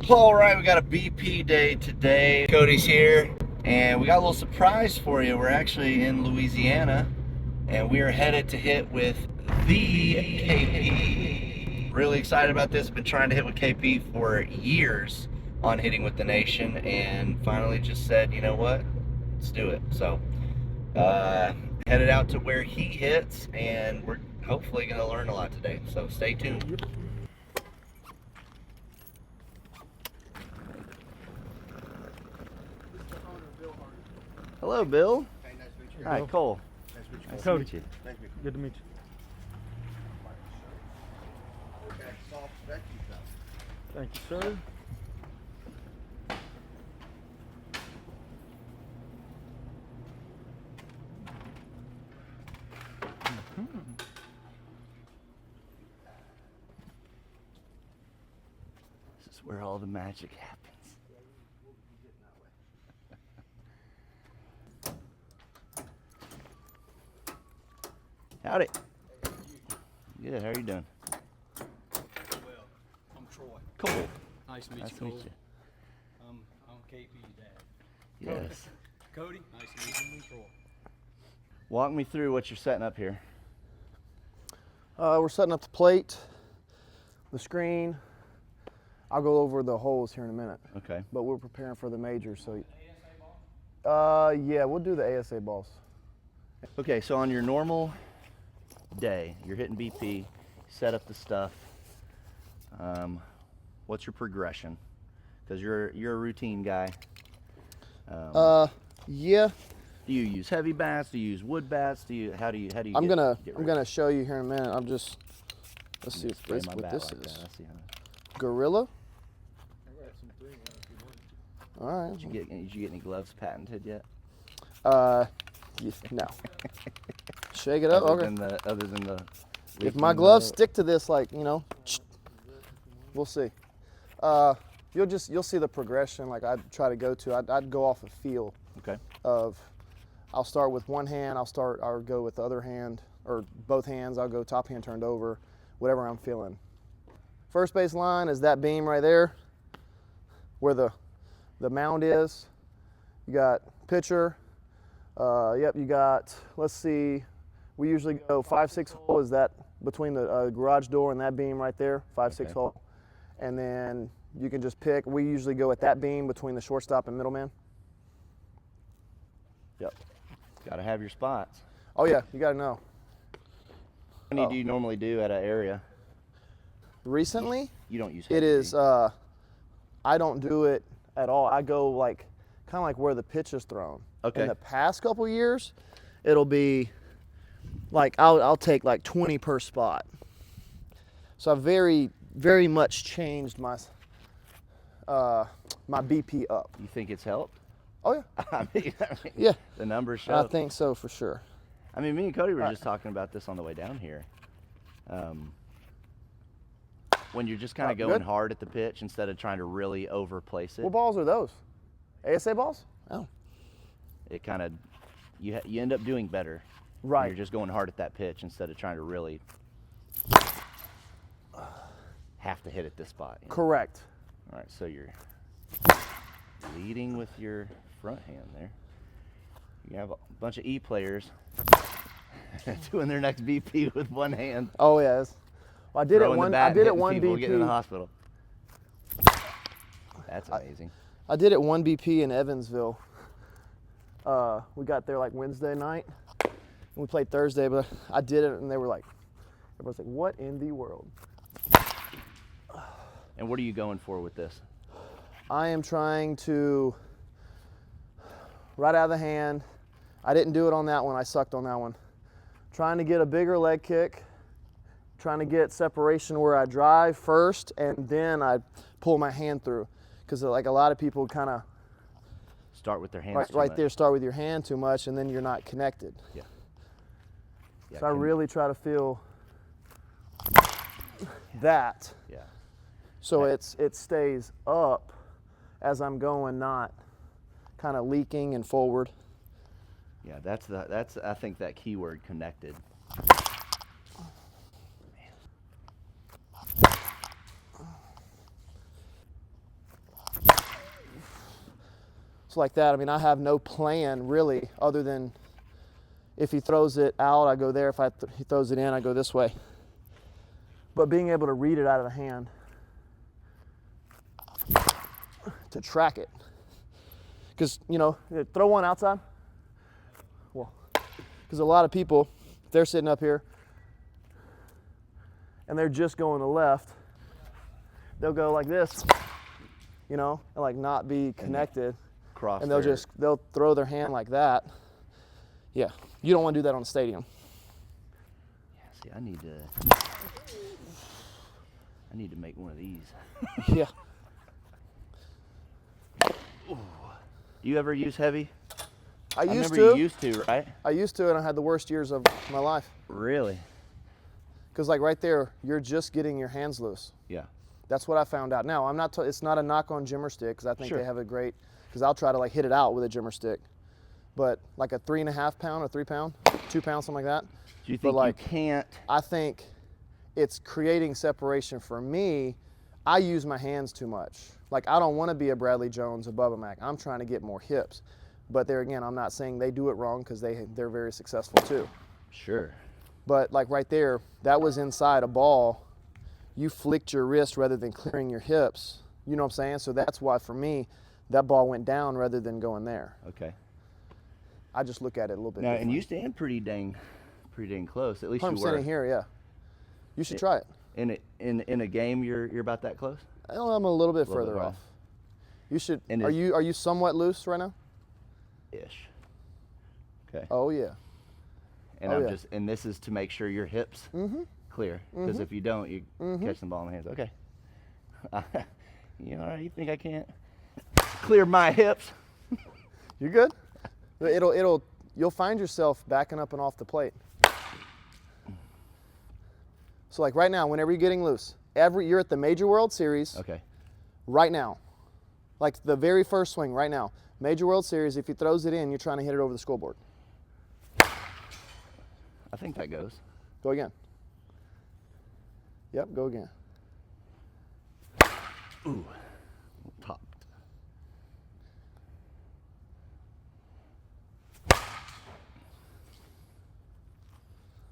All right, we got a BP day today. Cody's here, and we got a little surprise for you. We're actually in Louisiana, and we are headed to hit with the KP. Really excited about this. Been trying to hit with KP for years on Hitting with the Nation, and finally just said, you know what? Let's do it. So, headed out to where he hits, and we're hopefully going to learn a lot today. So stay tuned. Hello, Bill. Hey, nice to meet you. Hi, Cole. Nice to meet you. Nice to Cody. meet you. Nice to meet you. Good to meet you. Okay, soft vacuum stuff. Thank you, sir. This is where all the magic happens. Howdy. Good. How are you doing? Well, I'm Troy. Cole. Nice to meet Nice you, to meet Cole. you. I'm KP's dad. Yes. Cody, nice to meet you, Troy. Walk me through what you're setting up here. We're setting up the plate, the screen. I'll go over the holes here in a minute, Okay. but we're preparing for the majors. So, yeah, we'll do the ASA balls. Okay, so on your normal day, you're hitting BP, set up the stuff. What's your progression? Because you're a routine guy. Yeah, Do you use heavy bats? Do you use wood bats? How do you? I'm get gonna ready? show you here in a minute. Let's see Spray my what bat this like is. that. I see how. Gorilla. All right. Did you get any gloves patented yet? No. Shake it up. Other Okay. than the. If my leaking, gloves stick to this, like, you know, we'll see. You'll see the progression. Like I'd try to go to. I'd go off a feel Okay. of. I'll start with one hand. I'll go with the other hand or both hands. I'll go top hand turned over, whatever I'm feeling. First base line is that beam right there, where the mound is. You got pitcher. Yep, you got. Let's see. We usually go 5-6 hole. Is that between the garage door and that beam right there? 5-6 Okay. hole, and then you can just pick. We usually go at that beam between the shortstop and middleman. Yep. Got to have your spots. Oh yeah, you got to know. How many do you normally do at an area? Recently, You don't use. it heavy, is. do you? I don't do it at all. I go like kind of like where the pitch is thrown. Okay. In the past couple years, it'll be like I'll take like 20 per spot. So I've very much changed my my BP up. You think it's helped? Oh yeah. I mean, Yeah. the numbers show. I think so for sure. I mean, me and Cody were Right. just talking about this on the way down here. When you're just kind of going Good. hard at the pitch instead of trying to really overplace it, What balls are those? ASA balls? Oh. it kind of you end up doing better. when Right. You're just going hard at that pitch instead of trying to really have to hit at this spot. you know? Correct. All right, so you're leading with your front hand there. You have a bunch of E players doing their next BP with one hand. Oh yes. Well, I did it throwing the one. bat I and did it hitting one people, getting in the BP. hospital. That's amazing. I did it one BP in Evansville. We got there like Wednesday night. And we played Thursday, but I did it, and they were like, everyone's like, "What in the world?" And what are you going for with this? I am trying to right out of the hand. I didn't do it on that one. I sucked on that one. Trying to get a bigger leg kick. Trying to get separation where I drive first, and then I pull my hand through. Because like a lot of people kind of Start with their hands. right there start with your hand too much, and then you're not connected. Yeah. Yeah, So I really try to feel that. Yeah. So Right. it stays up as I'm going, not kind of leaking and forward. Yeah, that's I think that keyword connected. like that, I mean, I have no plan really other than if he throws it out, I go there. If he throws it in, I go this way. But being able to read it out of the hand, to track it. Because, you know, throw one outside. Well, because a lot of people, if they're sitting up here and they're just going to the left, they'll go like this, you know, and like not be connected. Cross and they'll throw their hand like that. Yeah, you don't want to do that on a stadium. Yeah, see, I need to make one of these. Yeah. Ooh. Do you ever use heavy? I used remember to. You used to, right? I used to, and I had the worst years of my life. Really? Because like right there, you're just getting your hands loose. Yeah. That's what I found out. Now, it's not a knock on Jimmer stick, because I think Sure. they have a great, because I'll try to like hit it out with a Jimmer stick. But like a 3.5 pound or 3 pound, 2 pounds, something like that. Do you think like, you can't? I think it's creating separation for me. I use my hands too much. Like I don't want to be a Bradley Jones above a Mac. I'm trying to get more hips. But there again, I'm not saying they do it wrong, because they're very successful too. Sure. But like right there, that was inside a ball. You flicked your wrist rather than clearing your hips. You know what I'm saying? So that's why for me, that ball went down rather than going there. Okay. I just look at it a little bit Now, different. and you stand pretty dang close. At least you 100% were. in here, yeah. You should try it. In a game, you're about that close. I'm a little bit Little further bit, right. off. You should. And Are you somewhat loose right now? Ish. Okay. Oh yeah. And oh, I'm yeah. just, and this is to make sure your hips clear, because if you don't, you catch the ball in the hands. Okay. You think I can't clear my hips? You're good. You'll find yourself backing up and off the plate. So like right now, whenever you're getting loose, you're at the Major World Series. Okay. Right now, like the very first swing right now, Major World Series, if he throws it in, you're trying to hit it over the scoreboard. I think that goes. Go again. Yep, go again. Ooh, topped.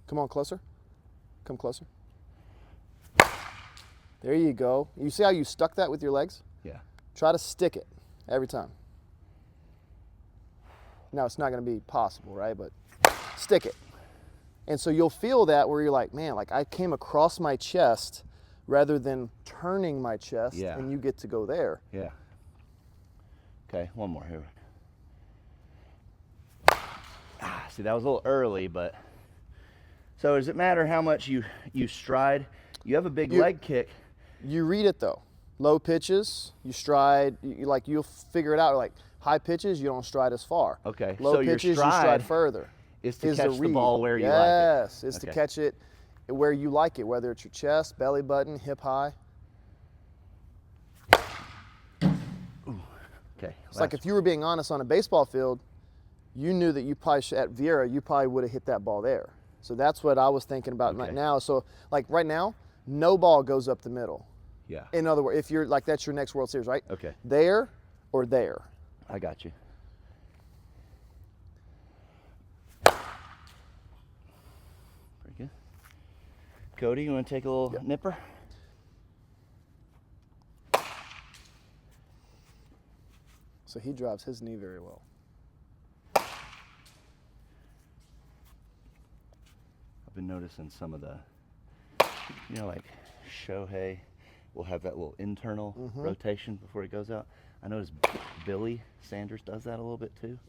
Come on, closer. Come closer. There you go. You see how you stuck that with your legs? Yeah. Try to stick it every time. Now, it's not going to be possible, right? But stick it. And so you'll feel that where you're like, man, like I came across my chest rather than turning my chest, Yeah. and you get to go there. Yeah. Okay, one more here. See, that was a little early, but so does it matter how much you stride? You have a big leg kick. You read it though. Low pitches, you stride. You'll figure it out. Like high pitches, you don't stride as far. Okay. Low So your pitches, you stride stride further. Is to catch the read. ball where you like it. Yes, is to Okay. catch it where you like it, whether it's your chest, belly button, hip high. Okay. It's like if you were being honest on a baseball field, you knew that you probably at Viera, you probably would have hit that ball there. So that's what I was thinking about right Okay. now. So like right now, no ball goes up the middle. Yeah. In other words, if you're like, that's your next World Series, right? Okay. There or there. I got you. Pretty good. Cody, you want to take a little nipper? So he drives his knee very well. I've been noticing some of the, like Shohei will have that little internal rotation before he goes out. I noticed Billy Sanders does that a little bit too.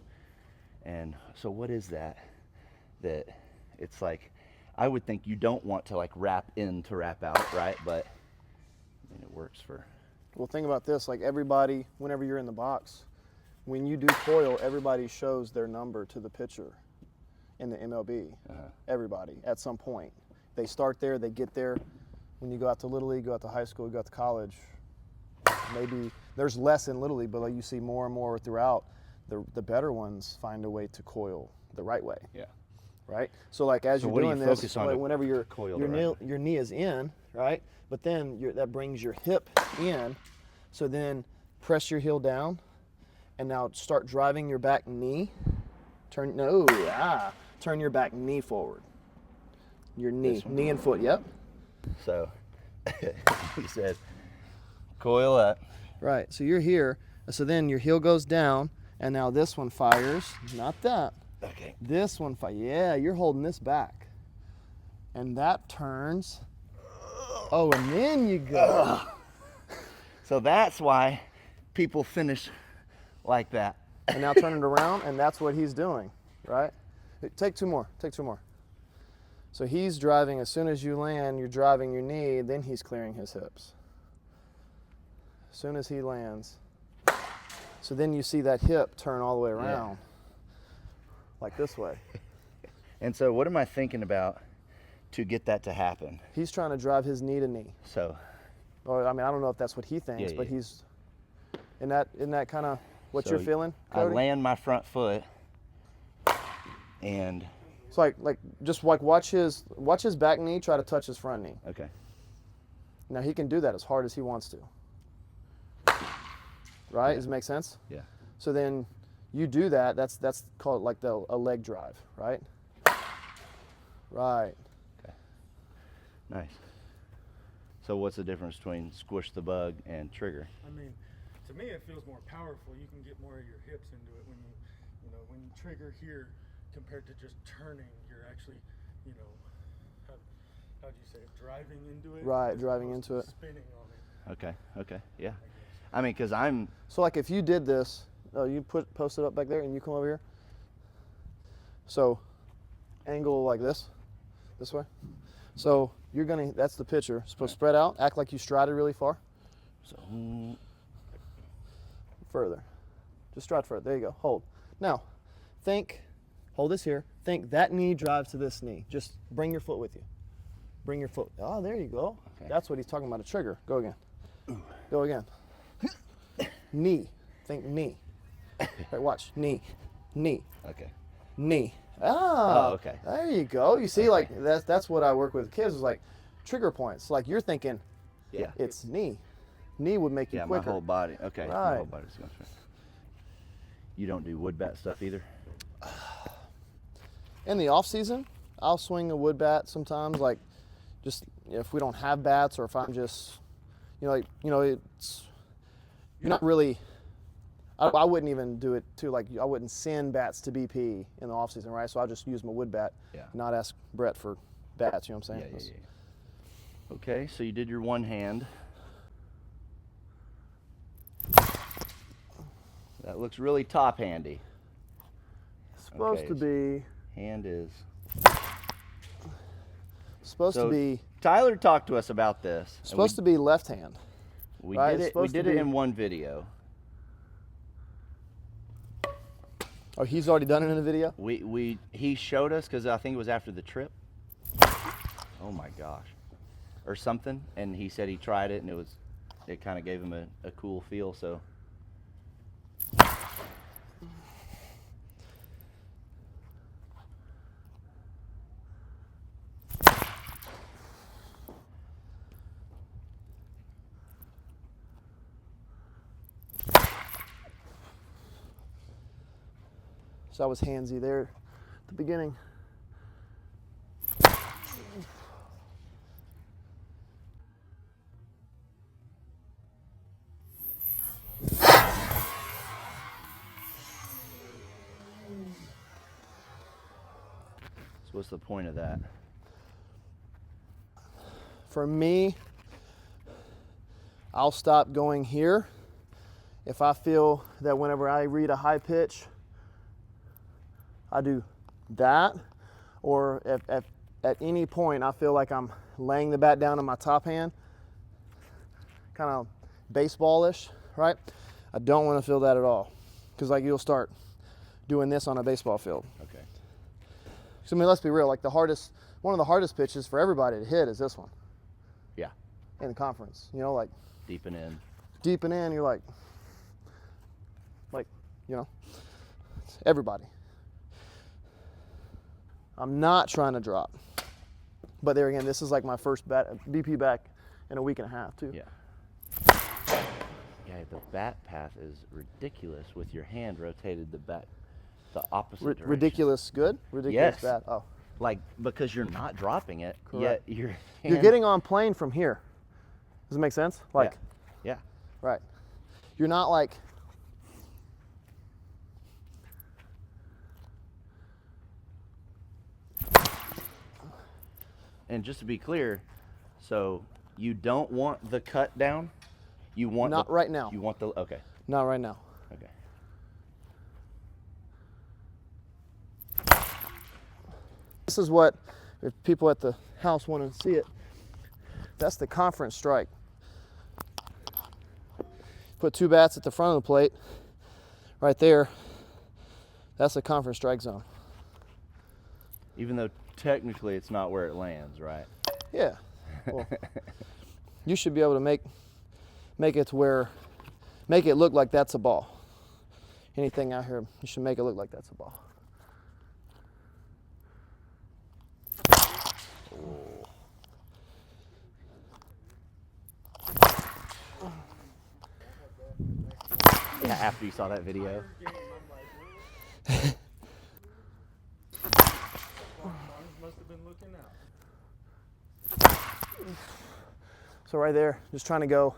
And so what is that? That it's like, I would think you don't want to like wrap in to wrap out, right? But I mean, it works for. Well, think about this, like everybody, whenever you're in the box, when you do coil, everybody shows their number to the pitcher in the MLB. Everybody, at some point. They start there, they get there. When you go out to Little League, go out to high school, go out to college, maybe there's less in Little League, but like you see more and more throughout, the better ones find a way to coil the right way. Yeah. Right? So like as So you're what do doing you this, focus on like to whenever coil the right way? your knee is in, right? But then that brings your hip in. So then press your heel down And now start driving your back knee. Turn your back knee forward. Your knee, knee and foot, yep. So he said, coil up. Right, so you're here. So then your heel goes down, and now this one fires, not that. Okay. This one fires, yeah, you're holding this back. And that turns. Oh, and then you go. So that's why people finish like that. And now turn it around, and that's what he's doing, right? Take two more, take two more. So he's driving, as soon as you land, you're driving your knee, then he's clearing his hips. As soon as he lands. So then you see that hip turn all the way around, like this way. And so what am I thinking about to get that to happen? He's trying to drive his knee to knee. So, Or, I mean, I don't know if that's what he thinks, but he's, isn't that kind of what you're feeling, Cody? I land my front foot, and it's like just like watch his back knee try to touch his front knee. okay. Now he can do that as hard as he wants to. Right? Does it make sense? Yeah. So then you do that. That's called like a leg drive, right? Right. Okay. Nice. So what's the difference between squish the bug and trigger? I mean, to me, it feels more powerful. You can get more of your hips into it when when you trigger here compared to just turning. You're actually, how do you say it? Driving into it. Right, as driving opposed into to it. Spinning on it. Okay. Okay. Yeah. I mean, because I'm. So like if you did this, you post it up back there and you come over here. So angle like this way. So you're gonna, that's the picture. Supposed to spread out, act like you strided really far. So. Further. Just stride further. There you go. Hold. Now, hold this here. Think that knee drives to this knee. Just bring your foot with you. Bring your foot. Oh, there you go. Okay. That's what he's talking about, a trigger. Go again. Go again. Knee. Think knee. Right, watch. Knee. Knee. Okay. Knee. Ah. Oh, okay. There you go. You see, like that's what I work with kids is like trigger points. Like you're thinking, Yeah. it's knee. Knee would make you Yeah, quicker. my whole body. Okay. My Right. whole body's going to. You don't do wood bat stuff either? In the off season, I'll swing a wood bat sometimes, like just if we don't have bats or if I'm just, it's, you're not really, I wouldn't even do it too, like I wouldn't send bats to BP in the off season, right? So I'll just use my wood bat, not ask Brett for bats, you know what I'm saying? Yeah. Okay, so you did your one hand. That looks really top handy. Supposed Okay, to be. Hand is. Supposed to be. Tyler talked to us about this. Supposed to be left hand. We right? did It's it. We supposed to did it be- in one video. Oh, he's already done it in a video? He showed us because I think it was after the trip. Oh my gosh, or something. And he said he tried it and it kind of gave him a cool feel. So. So I was handsy there at the beginning. So what's the point of that? For me, I'll stop going here if I feel that whenever I read a high pitch, I do that, or if at any point I feel like I'm laying the bat down in my top hand, kind of baseball-ish, right? I don't want to feel that at all, because like you'll start doing this on a baseball field. Okay. So I mean, let's be real. Like one of the hardest pitches for everybody to hit is this one. Yeah. In the conference, like Deep and in. deep and in, you're like, everybody. I'm not trying to drop. But there again, this is like my first BP back in a week and a half too. Yeah. Yeah, Okay, the bat path is ridiculous with your hand rotated the opposite direction. Ridiculous good? Ridiculous Yes. bad? Oh. Like, because you're not dropping it, Correct. yet your You're hand- getting on plane from here. Does it make sense? Like, Yeah. right. You're not like, And just to be clear, so you don't want the cut down? You want not right now. You want the okay. Not right now. Okay. This is what, if people at the house want to see it, that's the conference strike. Put 2 bats at the front of the plate, right there. That's the conference strike zone. Even though technically it's not where it lands, right? Yeah. Well, you should be able to make it to where, make it look like that's a ball. Anything out here, you should make it look like that's a ball. Yeah, after you saw that video. Must have been looking out. So right there, just trying to go,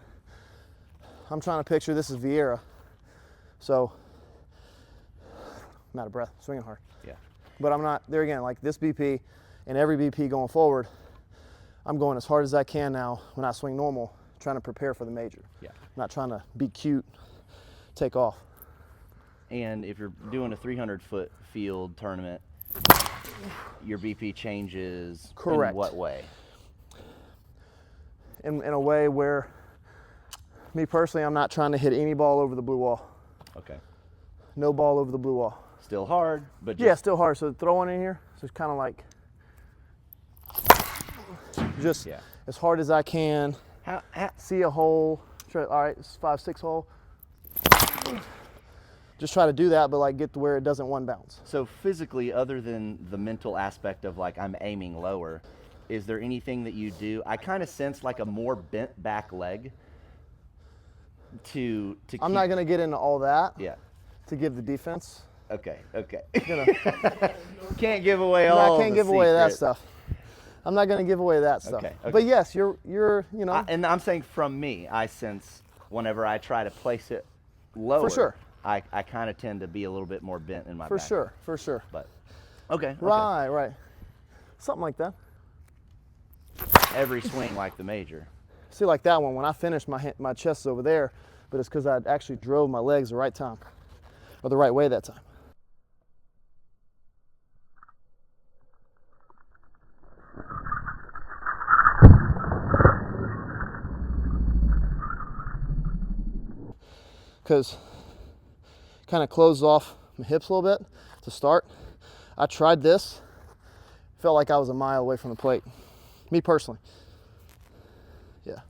I'm trying to picture, this is Vieira. So, I'm out of breath, swinging hard. Yeah. But I'm not, there again, like this BP and every BP going forward, I'm going as hard as I can now when I swing normal, trying to prepare for the major. Yeah. I'm not trying to be cute, take off. And if you're doing a 300-foot field tournament, your BP changes. Correct. In what way? In a way where, me personally, I'm not trying to hit any ball over the blue wall. Okay. No ball over the blue wall. Still hard, but just, Yeah, still hard. So throwing in here, so it's kind of like, just Yeah. as hard as I can. how See a hole. Try, all right, it's 5-6 hole. Just try to do that, but like get to where it doesn't one bounce. so physically, other than the mental aspect of like I'm aiming lower, is there anything that you do? I kind of sense like a more bent back leg to I'm not gonna get into all that Yeah. to give the defense. Okay. Gonna, Can't give away I all. can't the give away that secrets. stuff. I'm not gonna give away that stuff. Okay. But yes, you're you know, And I'm saying from me, I sense whenever I try to place it lower, sure. I kind of tend to be a little bit more bent in my for back. sure. But okay. Right. Something like that. Every swing like the major. See, like that one, when I finished, my chest is over there, but it's because I actually drove my legs the right time, or the right way that time. Because kind of closed off my hips a little bit to start. I tried this, felt like I was a mile away from the plate. Me personally. Yeah.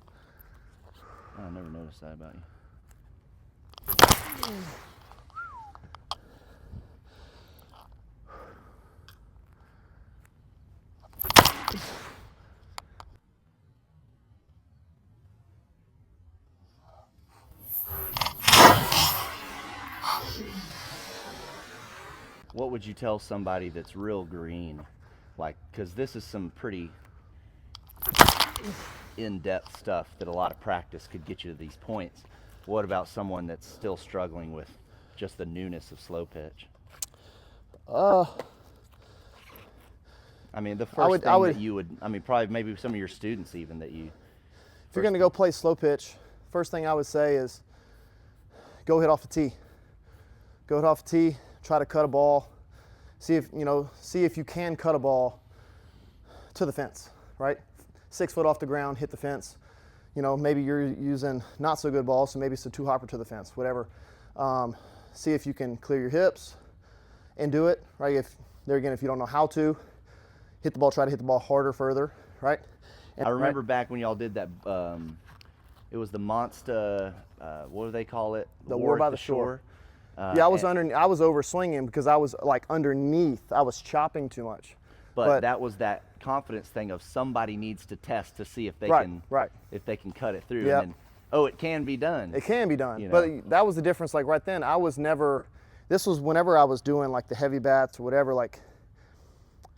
I never noticed that about you. What would you tell somebody that's real green? Like, because this is some pretty in-depth stuff that a lot of practice could get you to these points. What about someone that's still struggling with just the newness of slow pitch? I mean, the first thing that you would, I mean, probably maybe some of your students even that you. If you're gonna go play slow pitch, first thing I would say is go hit off a tee. Go hit off a tee, try to cut a ball. See if you can cut a ball to the fence, right? 6 foot off the ground, hit the fence. You know, maybe you're using not so good balls, so maybe it's a 2-hopper to the fence, whatever. See if you can clear your hips and do it, right? If you don't know how to, hit the ball, try to hit the ball harder, further, right? And, I remember back when y'all did that, it was the Monster, what do they call it? The War by the Shore. Yeah, I was over swinging because I was like underneath. I was chopping too much. But that was that confidence thing of somebody needs to test to see if they Right, can right. if they can cut it through. Yep. And then oh, it can be done. It can be done, You know? but that was the difference. Like right then, I was never. This was whenever I was doing like the heavy bats or whatever. Like,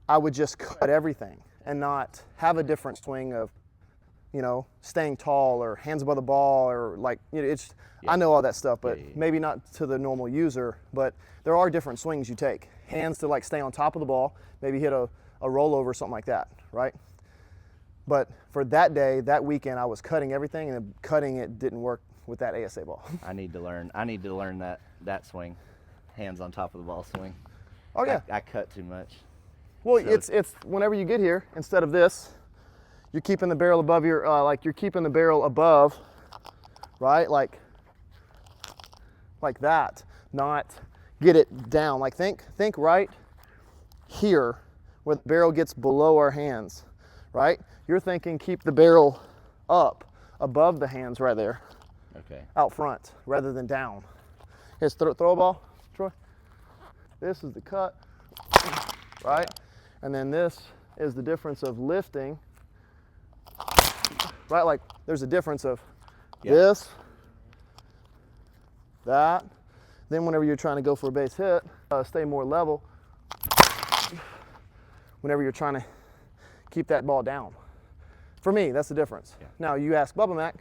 I would just cut everything and not have a different swing of, you know, staying tall or hands above the ball or like, you know, it's. Yeah. I know all that stuff, but Yeah. maybe not to the normal user. But there are different swings you take. Hands to like stay on top of the ball, maybe hit a rollover or something like that, right? But for that day, that weekend, I was cutting everything, and cutting it didn't work with that ASA ball. I need to learn that swing, hands on top of the ball swing. Oh yeah. I cut too much. Well, So- it's whenever you get here, instead of this, you're keeping the barrel above your like you're keeping the barrel above, right? Like that, not get it down. Like think right here where the barrel gets below our hands, right? You're thinking keep the barrel up above the hands right there, Okay. out front rather than down. Here's throw a ball, Troy. This is the cut, right? And then this is the difference of lifting, right? Like there's a difference of Yeah. this, that. Then whenever you're trying to go for a base hit, stay more level. Whenever you're trying to keep that ball down. For me, that's the difference. Yeah. Now you ask Bubba Mac,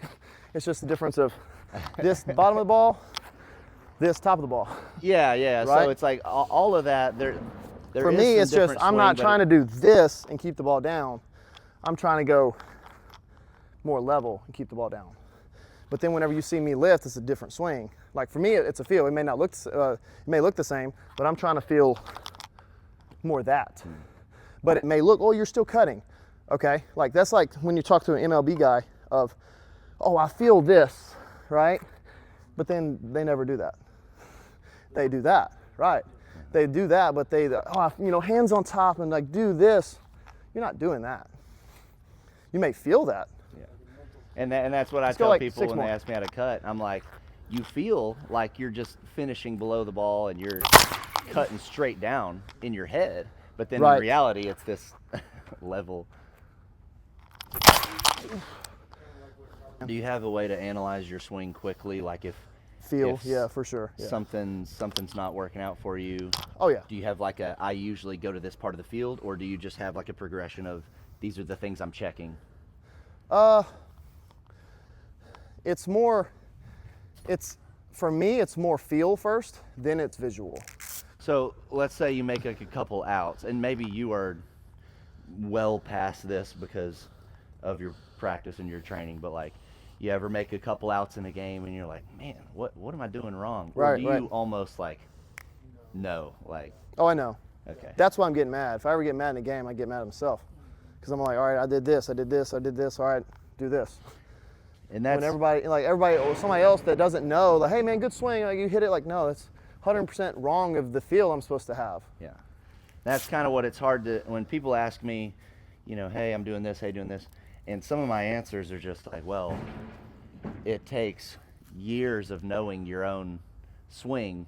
it's just the difference of this bottom of the ball, this top of the ball. Yeah, yeah. Right? So it's like all of that. There For is me, some it's just, different I'm not swing, trying to do this and keep the ball down. I'm trying to go more level and keep the ball down. But then whenever you see me lift, it's a different swing. Like for me, it's a feel. It may not look, it may look the same, but I'm trying to feel more that. But it may look, oh, you're still cutting. Okay, like that's like when you talk to an MLB guy of, oh, I feel this, right? But then they never do that. They do that, right? They do that, but they, oh, you know, hands on top and like do this. You're not doing that. You may feel that. Yeah. And that's what I go tell like people 6 when more. they ask me how to cut. I'm like, you feel like you're just finishing below the ball and you're cutting straight down in your head, but then Right. in reality, it's this level. Do you have a way to analyze your swing quickly? Like if Feel, If yeah, for sure. Yeah. something's not working out for you, Oh yeah. do you have like I usually go to this part of the field, or do you just have like a progression of these are the things I'm checking? It's more, for me, it's more feel first, then it's visual. So let's say you make like a couple outs, and maybe you are well past this because of your practice and your training, but like you ever make a couple outs in a game and you're like, man, what am I doing wrong? Or Right, do you right. almost like know, like, Oh, I know. okay. That's why I'm getting mad. If I ever get mad in a game, I get mad at myself. Because I'm like, all right, I did this, all right, do this. And that's When everybody, or somebody else that doesn't know, like, hey man, good swing, like you hit it, like, no, that's 100% wrong of the feel I'm supposed to have. yeah. That's kind of what it's hard to, when people ask me, you know, hey, I'm doing this, hey, doing this. And some of my answers are just like, well, it takes years of knowing your own swing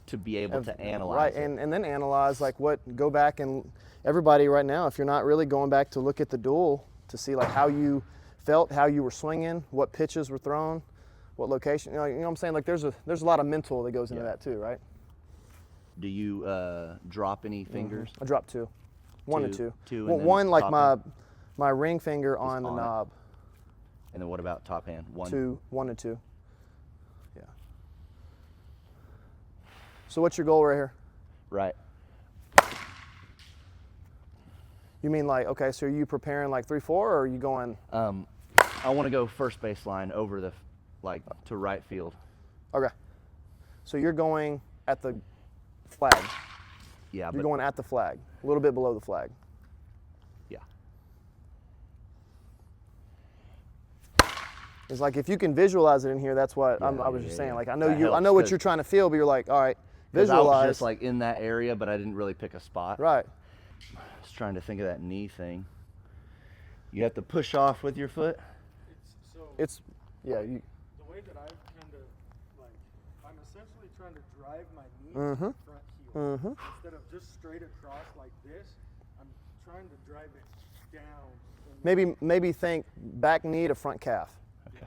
to be able to analyze Right, it. and then analyze, like, go back and everybody right now, if you're not really going back to look at the duel to see like how you felt, how you were swinging, what pitches were thrown, what location, you know what I'm saying? Like there's a lot of mental that goes into Yeah. that too, right? Do you drop any fingers? I dropped two. One to Two, two. two, Well, and then one like top my ring finger on the on it. knob. And then what about top hand? One. Two, 1 to 2. Yeah. So what's your goal right here? Right. You mean like, okay, so are you preparing like 3-4 or are you going, I want to go first baseline over the, like, to right field. okay. So you're going at the flag. Yeah, You're but going at the flag, a little bit below the flag. yeah. It's like if you can visualize it in here, that's what I was just saying. Like I know I know what you're trying to feel, but you're like, all right, 'Cause I was visualize. just like in that area, but I didn't really pick a spot. Right. I was trying to think of that knee thing. You have to push off with your foot. It's yeah. You, The way that I kind of like, I'm essentially trying to drive my knee Mhm. to the front heel. Mhm. Instead of just straight across like this, I'm trying to drive it down. and maybe think back knee to front calf. Okay.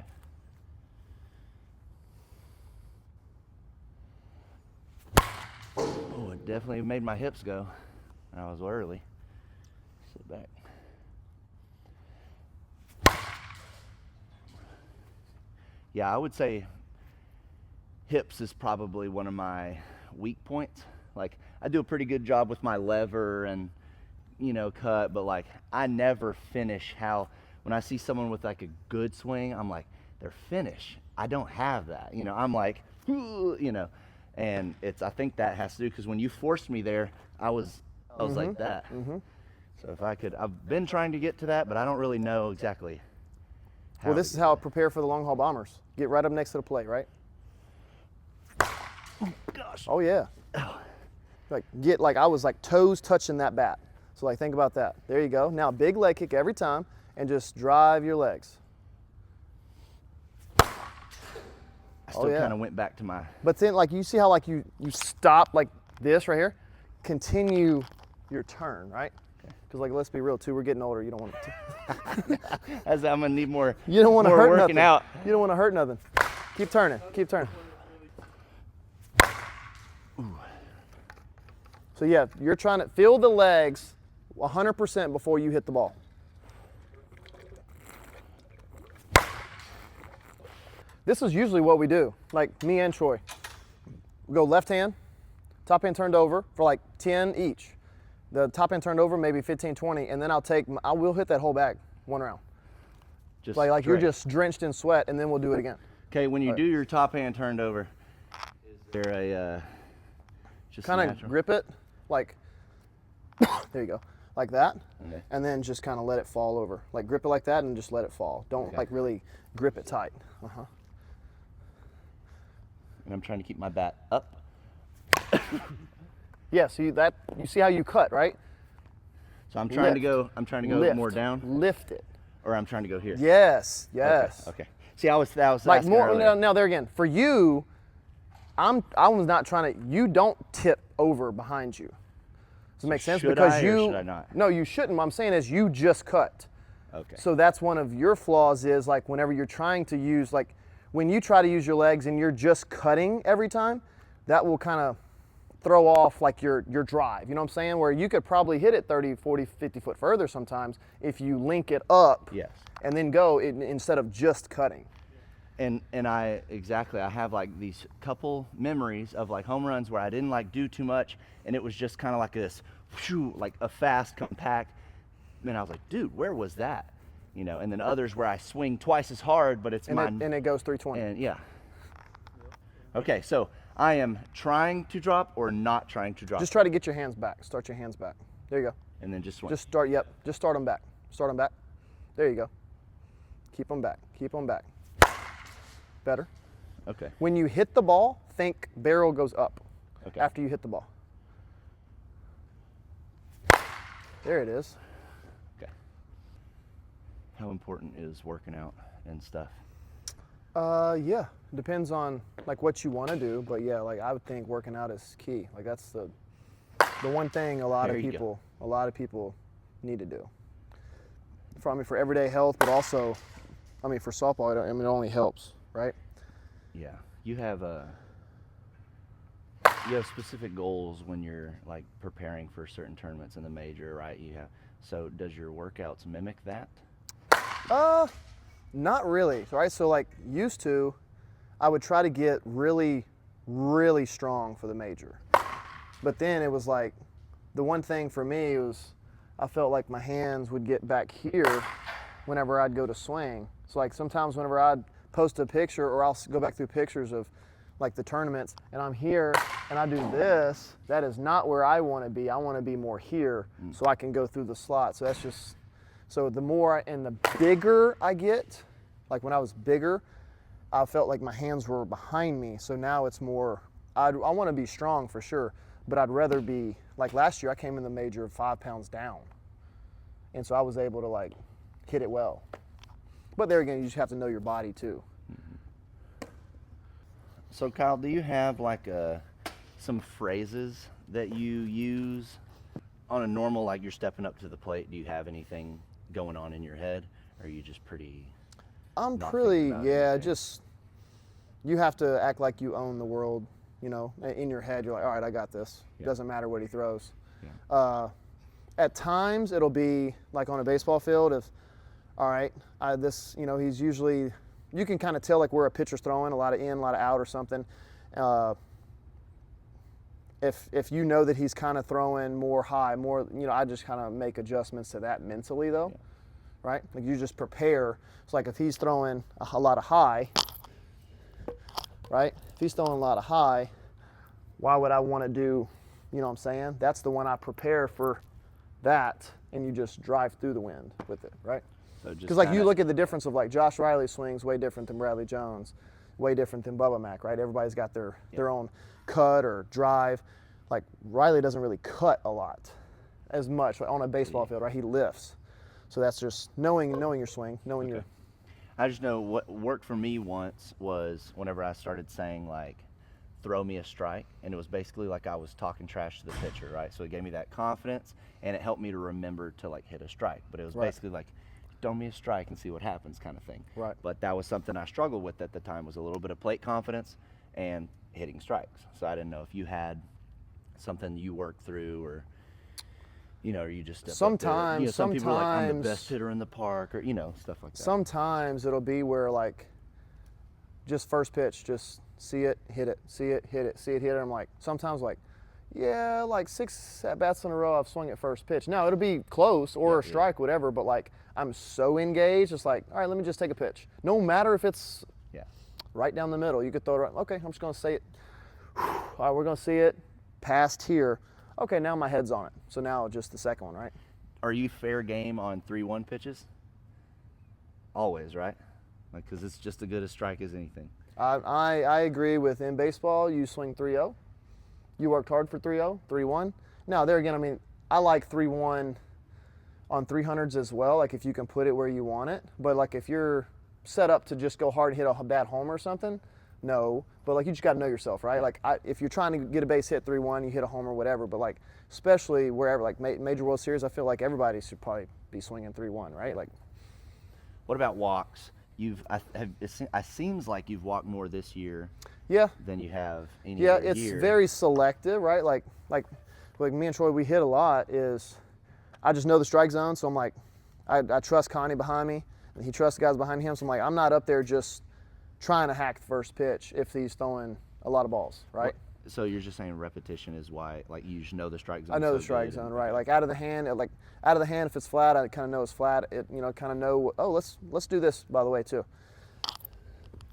definitely made my hips go. I was early. Sit back. Yeah, I would say hips is probably one of my weak points. Like, I do a pretty good job with my lever and, you know, cut, but like, I never finish how, when I see someone with like a good swing, I'm like, their finish. I don't have that. You know, I'm like, you know, and I think that has to do, because when you forced me there, I was like that. So if I could, I've been trying to get to that, but I don't really know exactly how. Well, this is how I prepare for the long haul bombers. Get right up next to the plate, right? Oh gosh. Oh yeah. Like I was like toes touching that bat. So like think about that. There you go. Now big leg kick every time and just drive your legs. I still kind of went back to my. But then like you see how like you stop like this right here? Continue your turn, right? Because like let's be real too, we're getting older. You don't want to. As I'm gonna need more. You don't want to hurt working nothing. out. You don't want to hurt nothing. Keep turning. Keep turning. Ooh. So yeah, you're trying to feel the legs 100% before you hit the ball. This is usually what we do, like me and Troy. We go left hand, top hand turned over for like 10 each. The top hand turned over, maybe 15, 20, and then I will hit that whole bag one round. Just like you're just drenched in sweat, and then we'll do it again. Okay, when you do your top hand turned over, is there a just kind of grip it, like there you go, like that, okay. And then just kind of let it fall over. Like grip it like that and just let it fall. Don't like really grip it tight. And I'm trying to keep my bat up. Yeah, so you see how you cut, right? So I'm trying to go. I'm trying to go more down. Lift it. Or I'm trying to go here. Yes, yes. Okay. See, I was like asking more. earlier. Now there again, for you, I was not trying to. You don't tip over behind you. Does it make sense? Should Because I, you. or should I not? No, you shouldn't. What I'm saying is you just cut. Okay. So that's one of your flaws is like whenever you're trying to use like when you try to use your legs and you're just cutting every time, that will kind of throw off like your drive, you know what I'm saying? Where you could probably hit it 30, 40, 50 foot further sometimes if you link it up and then go instead of just cutting. And I have like these couple memories of like home runs where I didn't like do too much and it was just kind of like this, whew, like a fast compact. And I was like, dude, where was that? You know, and then others where I swing twice as hard, but it's mine. And it goes 320. And yeah. Okay, so I am trying to drop or not trying to drop? Just try to get your hands back. Start your hands back. There you go. And then just swing. Just start, yep. Just start them back. Start them back. There you go. Keep them back. Keep them back. Better. Okay. When you hit the ball, think barrel goes up. Okay. After you hit the ball. There it is. Okay. How important is working out and stuff? Yeah, depends on like what you want to do, but yeah, like I would think working out is key. Like that's the one thing a lot of people need to do. For everyday health, but also, I mean, for softball, it only helps, right? Yeah, you have specific goals when you're like preparing for certain tournaments in the major, right? So does your workouts mimic that? Not really, right? So like used to, I would try to get really, really strong for the major. But then it was like, the one thing for me was I felt like my hands would get back here whenever I'd go to swing. So like sometimes whenever I'd post a picture or I'll go back through pictures of like the tournaments and I'm here and I do this, that is not where I want to be. I want to be more here so I can go through the slot. So that's just, so the more and the bigger I get, like when I was bigger, I felt like my hands were behind me. So now it's more, I want to be strong for sure, but I'd rather be, like last year I came in the major 5 pounds down. And so I was able to like hit it well. But there again, you just have to know your body too. So Kyle, do you have like some phrases that you use on a normal, like you're stepping up to the plate? Do you have anything going on in your head? Or are you just pretty? I'm pretty, yeah, just, you have to act like you own the world you know, in your head, you're like, all right, I got this. It doesn't matter what he throws. Yeah. At times, it'll be like on a baseball field, if, all right, you know, he's usually, you can kind of tell like where a pitcher's throwing, a lot of in, a lot of out or something. If you know that he's kind of throwing more high, more, you know, I just kind of make adjustments to that mentally though, right? Like you just prepare. It's like if he's throwing a lot of high, right? If he's throwing a lot of high, why would I want to do, you know what I'm saying? That's the one I prepare for that, and you just drive through the wind with it, right? Because like you look at the difference of like Josh Riley's swings way different than Bradley Jones, way different than Bubba Mack, right? Everybody's got their own cut or drive. Like Riley doesn't really cut a lot as much on a baseball field, right? He lifts. So that's just knowing your swing, knowing your. I just know what worked for me once was whenever I started saying like, throw me a strike, and it was basically like I was talking trash to the pitcher, right? So it gave me that confidence, and it helped me to remember to like hit a strike. But it was basically like, throw me a strike and see what happens kind of thing. Right. But that was something I struggled with at the time, was a little bit of plate confidence and hitting strikes. So I didn't know if you had something you worked through, or you know, or you just sometimes, you know, some people are like, I'm the best hitter in the park, or you know, stuff like that. Sometimes it'll be where like just first pitch, just see it, hit it, see it, hit it, see it, hit it. I'm like, sometimes like, yeah, like 6 at-bats in a row I've swung at first pitch. Now it'll be close or a strike, whatever, but like I'm so engaged, it's like, all right, let me just take a pitch. No matter if it's right down the middle, you could throw it right, okay, I'm just gonna say it. All right, we're gonna see it past here. Okay, now my head's on it. So now just the second one, right? Are you fair game on 3-1 pitches? Always, right? Like, because it's just as good a strike as anything. I agree with, in baseball, you swing 3-0. You worked hard for 3-0, 3-1. Now, there again, I mean, I like 3-1 on 300s as well, like if you can put it where you want it. But like if you're set up to just go hard and hit a bad home or something, no. But like you just got to know yourself, right? Like if you're trying to get a base hit 3-1, you hit a home or whatever. But like especially wherever, like Major World Series, I feel like everybody should probably be swinging 3-1, right? Like. What about walks? It seems like you've walked more this year than you have any other year. Yeah, it's very selective, right? Like me and Troy, we hit a lot is, I just know the strike zone, so I'm like, I trust Connie behind me, and he trusts the guys behind him, so I'm like, I'm not up there just trying to hack the first pitch if he's throwing a lot of balls, right? So you're just saying repetition is why, like, you just know the strike zone. I know the strike zone, right? Like out of the hand, if it's flat, I kind of know it's flat. Kind of know. Oh, let's do this, by the way, too.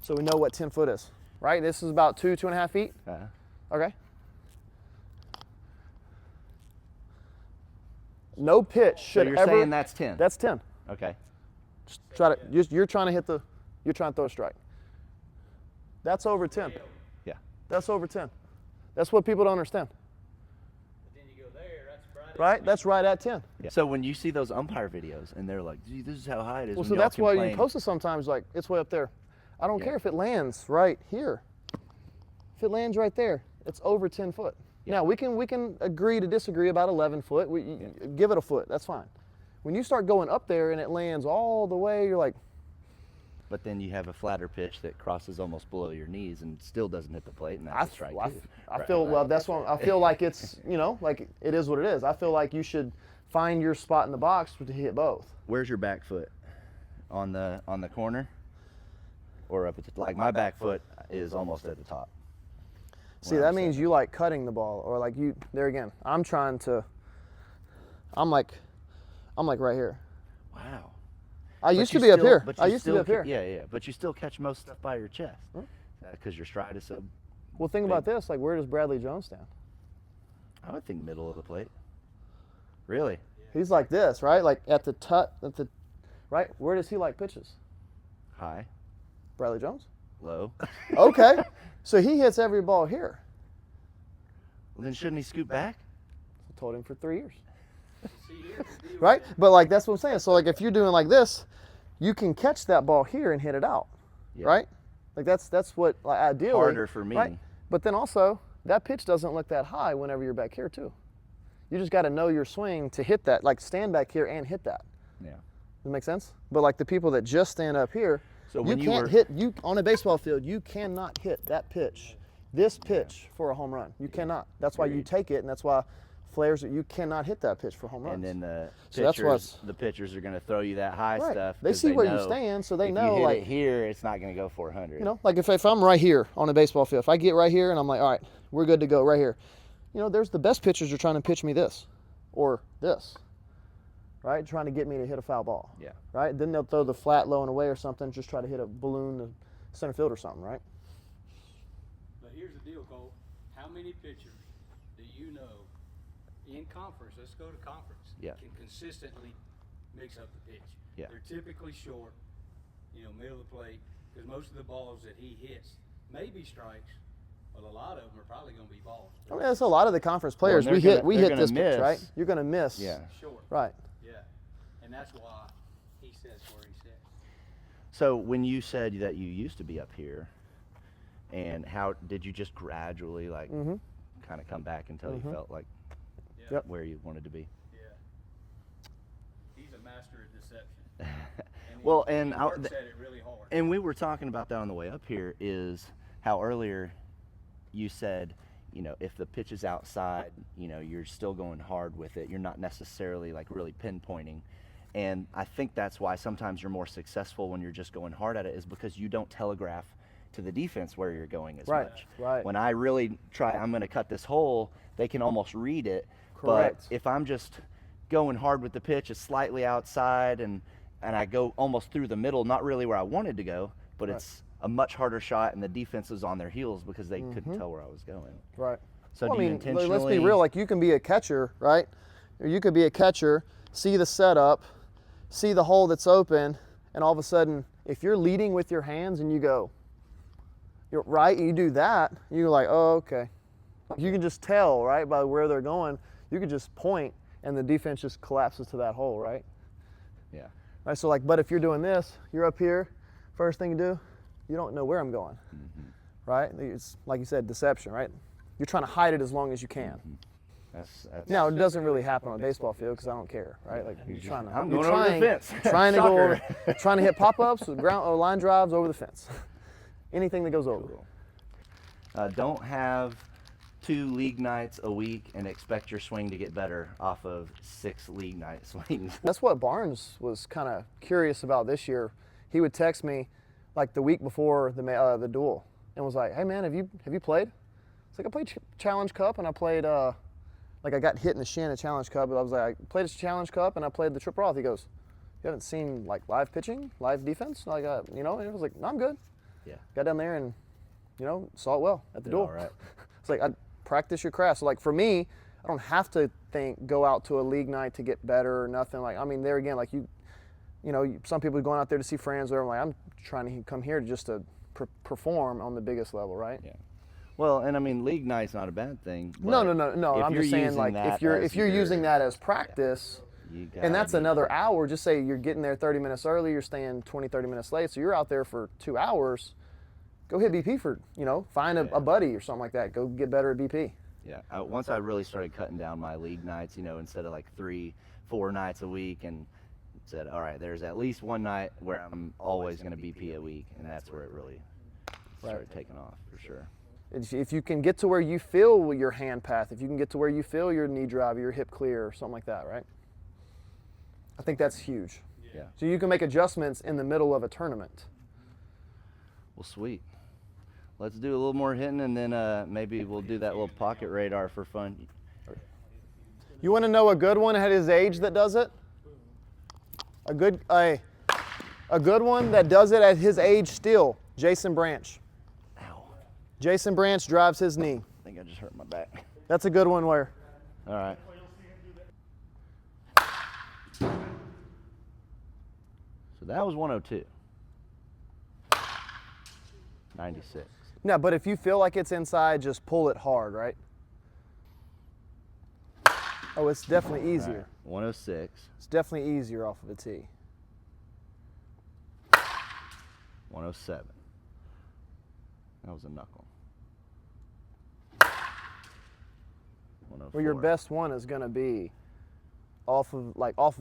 So we know what 10 foot is, right? This is about 2.5 feet. Okay. No pitch should ever. So you're saying that's 10. That's 10. Okay. You're trying to throw a strike. That's over 10. Yeah. That's over 10. That's what people don't understand. But then you go there, that's right? That's right at 10. Yeah. So when you see those umpire videos and they're like, gee, this is how high it is. Well, so that's why you post it sometimes like, it's way up there. I don't care if it lands right here. If it lands right there, it's over 10 foot. Now, we can agree to disagree about 11 foot. Give it a foot. That's fine. When you start going up there and it lands all the way, you're like. But then you have a flatter pitch that crosses almost below your knees and still doesn't hit the plate, and that's a strike too. I feel that's what I feel like. It's like it is what it is. I feel like you should find your spot in the box to hit both. Where's your back foot? On the corner, or up at the like my back foot is almost at the top. See, that means you like cutting the ball, or like you. There again, I'm like right here. Wow. I used to be up here. Yeah. But you still catch most stuff by your chest because your stride is so. Well, think about this. Like, where does Bradley Jones stand? I would think middle of the plate. Really? He's like this, right? Like at the right? Where does he like pitches? High. Bradley Jones? Low. Okay. So he hits every ball here. Well, then shouldn't he scoot back? I told him for 3 years. Right? But like that's what I'm saying. So like if you're doing like this, you can catch that ball here and hit it out. Yeah. Right? Like that's what like, ideally. Harder for me. Right? But then also that pitch doesn't look that high whenever you're back here too. You just got to know your swing to hit that, like stand back here and hit that. Yeah. Does that make sense? But like the people that just stand up here, so you can't hit on a baseball field, you cannot hit that pitch this pitch for a home run. You cannot. That's why you take it, and that's why flares you cannot hit that pitch for home runs. And then the So that's pitchers, the pitchers are going to throw you that high Right. stuff. They 'cause see where you know stand, so they if know, you hit like- it here, it's not going to go 400. You know, like if I'm right here on a baseball field, if I get right here and I'm like, all right, we're good to go right here. You know, there's the best pitchers are trying to pitch me this or this, right? Trying to get me to hit a foul ball. Yeah. Right? Then they'll throw the flat low and away or something, just try to hit a balloon to center field or something, right? But here's the deal, Cole. How many pitchers do you know in conference, let's go to conference, Yeah. can consistently mix up the pitch? Yeah. They're typically short, middle of the plate, because most of the balls that he hits may be strikes, but a lot of them are probably going to be balls. I mean, that's a lot of the conference players. and we they're hit gonna this miss. pitch, right? You're going to miss. Yeah. Short. Right. Yeah. And that's why he says where he says. So when you said that you used to be up here, and how did you just gradually like kind of come back until you felt like Yeah. Yep. where you wanted to be? Yeah. He's a master of deception. And Well, he and works at it really hard. And we were talking about that on the way up here, is how earlier you said, if the pitch is outside, you're still going hard with it. You're not necessarily like really pinpointing. And I think that's why sometimes you're more successful when you're just going hard at it, is because you don't telegraph to the defense where you're going as Right, much. right. When I really try, I'm going to cut this hole, they can almost read it. Correct. But if I'm just going hard with the pitch, it's slightly outside, and I go almost through the middle, not really where I wanted to go, but it's a much harder shot, and the defense is on their heels because they couldn't tell where I was going. Right. So Well, do you I mean, intentionally? let's be real. Like, you can be a catcher, right? Or you could be a catcher, see the setup, see the hole that's open, and all of a sudden, if you're leading with your hands and you're right, and you do that, you're like, oh, okay. You can just tell, right, by where they're going. You can just point, and the defense just collapses to that hole, right? Yeah. Right. So, like, but if you're doing this, you're up here. First thing you do, you don't know where I'm going, right? It's like you said, deception, right? You're trying to hide it as long as you can. That's Now, it doesn't really happen on a baseball field because I don't care, right? Like, you're trying to, I'm you're going over the trying, fence. trying to go over, Shocker. trying to hit pop-ups with line drives over the fence. Anything that goes over. Don't have 2 league nights a week and expect your swing to get better off of 6 league night swings. That's what Barnes was kind of curious about this year. He would text me like the week before the duel and was like, "Hey man, have you played?" It's like, I played Challenge Cup and I played like I got hit in the shin at Challenge Cup. But I was like, I played a Challenge Cup and I played the Trip Roth. He goes, "You haven't seen like live pitching, live defense, like And I was like, "No, I'm good." Yeah. Got down there and saw it well at the duel. All right. It's like, I practice your craft. So like for me, I don't have to go out to a league night to get better or nothing. Like, I mean, there again, like some people are going out there to see friends. Or I'm like, I'm trying to come here just to perform on the biggest level, right? Yeah. Well, and I mean, league night's not a bad thing. No. if I'm you're just saying, using like, that if you're as using your- that as practice, you and that's gotta be- another hour. Just say you're getting there 30 minutes early, you're staying 20, 30 minutes late, so you're out there for 2 hours. Go hit BP for, find a buddy or something like that. Go get better at BP. Yeah. Once I really started cutting down my league nights, instead of like 3-4 nights a week, and said, all right, there's at least one night where I'm always going to BP a week, and that's where it really started taking off for sure. If you can get to where you feel your hand path, if you can get to where you feel your knee drive, your hip clear, or something like that, right? I think that's huge. Yeah. So you can make adjustments in the middle of a tournament. Well, sweet. Let's do a little more hitting, and then maybe we'll do that little pocket radar for fun. You want to know a good one at his age that does it? A good one that does it at his age still, Jason Branch. Ow. Jason Branch drives his knee. I think I just hurt my back. That's a good one where. All right. So that was 102. 96. No, but if you feel like it's inside, just pull it hard, right? Oh, it's definitely All easier. right. 106. It's definitely easier off of a tee. 107. That was a knuckle. 104. Well, your best one is going to be off of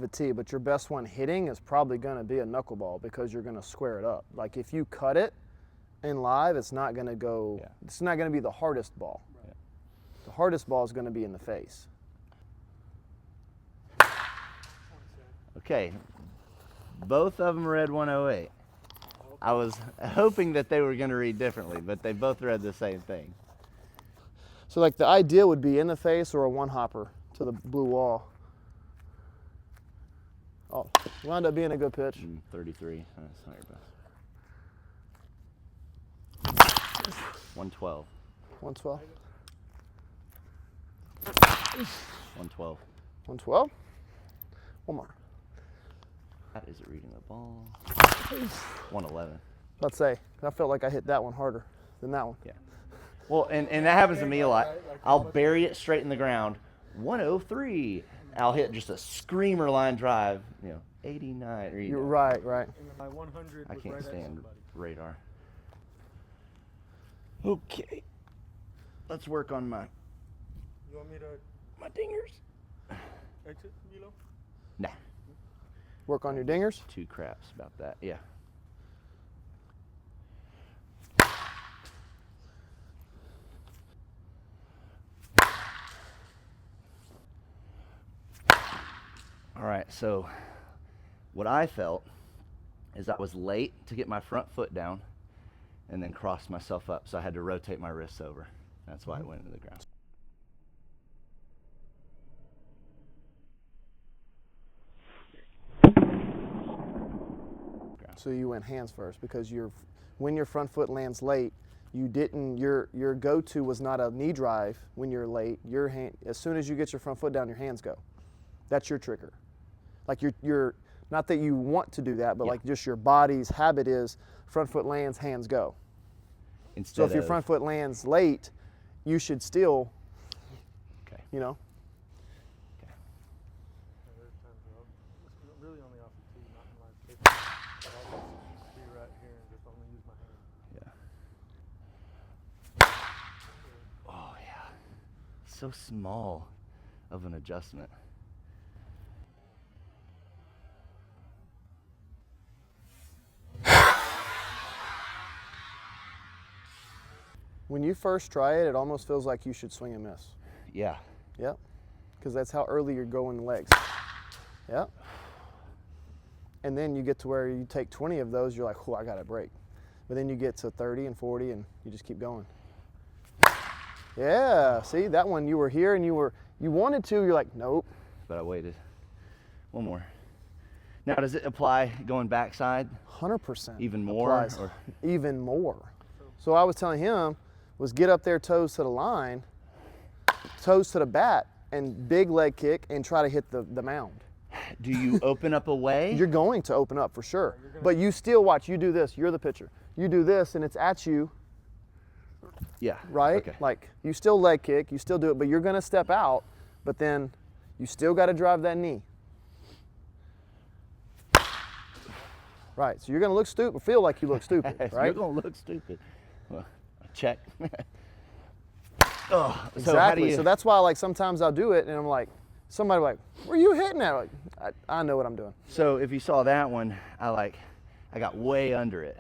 a tee, but your best one hitting is probably going to be a knuckleball because you're going to square it up. Like if you cut it in live, it's not going to go. Yeah. It's not going to be the hardest ball. Yeah. The hardest ball is going to be in the face. Okay, both of them read 108. I was hoping that they were going to read differently, but they both read the same thing. So like the idea would be in the face or a one hopper to the blue wall. Oh, wound up being a good pitch. 33. That's not your best. 112. 112. 112. 112. One more. That is it reading the ball. 111. Let's say I felt like I hit that one harder than that one. Yeah. Well, and that happens to me a lot. I'll bury it straight in the ground. 103. I'll hit just a screamer line drive. 89. Or, You're right. And my 100 I was can't right at stand somebody. radar. Okay. Let's work on my You want me to dingers. exit, Milo? Nah. Work on your dingers. Two craps about that. Yeah. All right, so what I felt is I was late to get my front foot down and then crossed myself up, so I had to rotate my wrists over. That's why it went into the ground. So you went hands first because when your front foot lands late, you didn't. Your go-to was not a knee drive when you're late. Your hand, as soon as you get your front foot down, your hands go. That's your trigger. Like you're not that you want to do that, but Yeah. like just your body's habit is front foot lands, hands go. Instead So if your of- front foot lands late, you should still, Okay. There's times where it's really only off the tee, not in my paper. But I'll just be right here and just only use my hand. Yeah. Oh yeah. So small of an adjustment. when you first try it, it almost feels like you should swing and miss. Yeah. Yep. Because that's how early you're going legs. Yep. And then you get to where you take 20 of those, you're like, oh, I got to break. But then you get to 30 and 40 and you just keep going. Yeah, see, that one you were here and you wanted to, you're like, nope. But I waited. One more. Now, does it apply going backside 100%. even more? applies. Or? Even more. So I was telling him was get up there toes to the line, toes to the bat, and big leg kick and try to hit the mound. Do you open up away? You're going to open up for sure. But you still watch, you do this, you're the pitcher. You do this and it's at you, Yeah. right? Okay. Like you still leg kick, you still do it, but you're gonna step out, but then you still gotta drive that knee. Right, so you're gonna look stupid, feel like you look stupid, right? You're gonna look stupid. Well, check. Oh, so Exactly. how do you? So that's why, like, sometimes I'll do it, and I'm like, somebody like, where are you hitting at? Like, I know what I'm doing. So if you saw that one, I got way under it.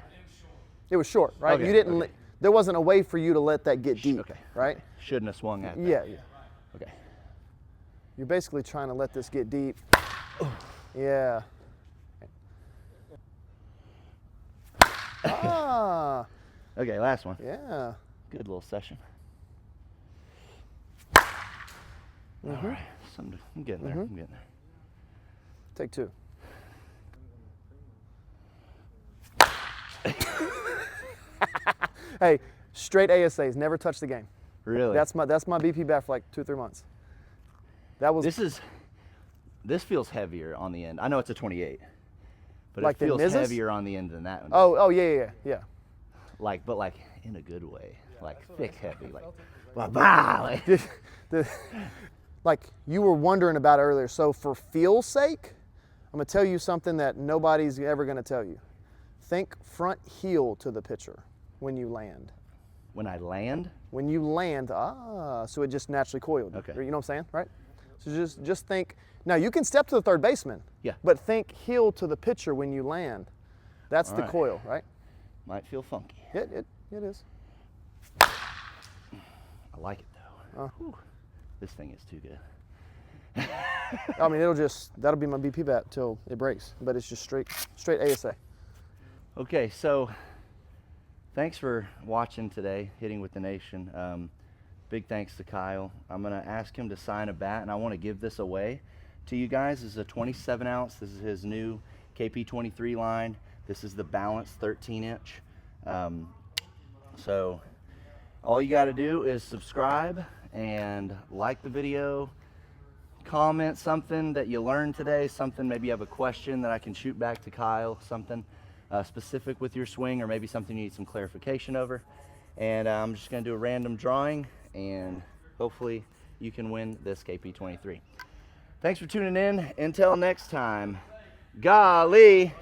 It was short, right? Okay, You didn't. okay. There wasn't a way for you to let that get deep, Okay. right? Shouldn't have swung at that. Yeah. Okay. You're basically trying to let this get deep. Yeah. Ah. Okay, last one. Yeah. Good little session. Mm-hmm. All right. I'm getting there. I'm getting there. Take two. Hey, straight ASAs, never touch the game. Really? That's my BP bat for like 2-3 months. That was This feels heavier on the end. I know it's a 28, but Like it the feels Mizes? heavier on the end than that one. oh yeah. But in a good way, thick, heavy, blah, blah, Like you were wondering about earlier. So for feel's sake, I'm gonna tell you something that nobody's ever gonna tell you. Think front heel to the pitcher when you land. When I land, When you land, so it just naturally coiled. Okay. You know what I'm saying, right? So just think. Now you can step to the third baseman. Yeah. But think heel to the pitcher when you land. That's All the right. coil, right? might feel funky. It It is. I like it though. Whew. This thing is too good. I mean, that'll be my BP bat till it breaks, but it's just straight ASA. Okay, so thanks for watching today, Hitting with the Nation. Big thanks to Kyle. I'm gonna ask him to sign a bat, and I want to give this away to you guys. This is a 27 ounce. This is his new KP23 line. This is the balanced 13-inch. So all you got to do is subscribe and like the video, comment something that you learned today, something maybe you have a question that I can shoot back to Kyle, something specific with your swing, or maybe something you need some clarification over. And I'm just going to do a random drawing, and hopefully you can win this KP23. Thanks for tuning in. Until next time, golly.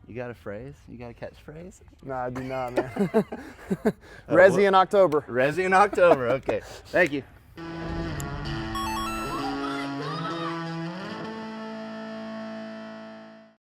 You got a phrase? You got a catchphrase? No, I do not, man. Resi in October. Resi in October. Okay. Thank you.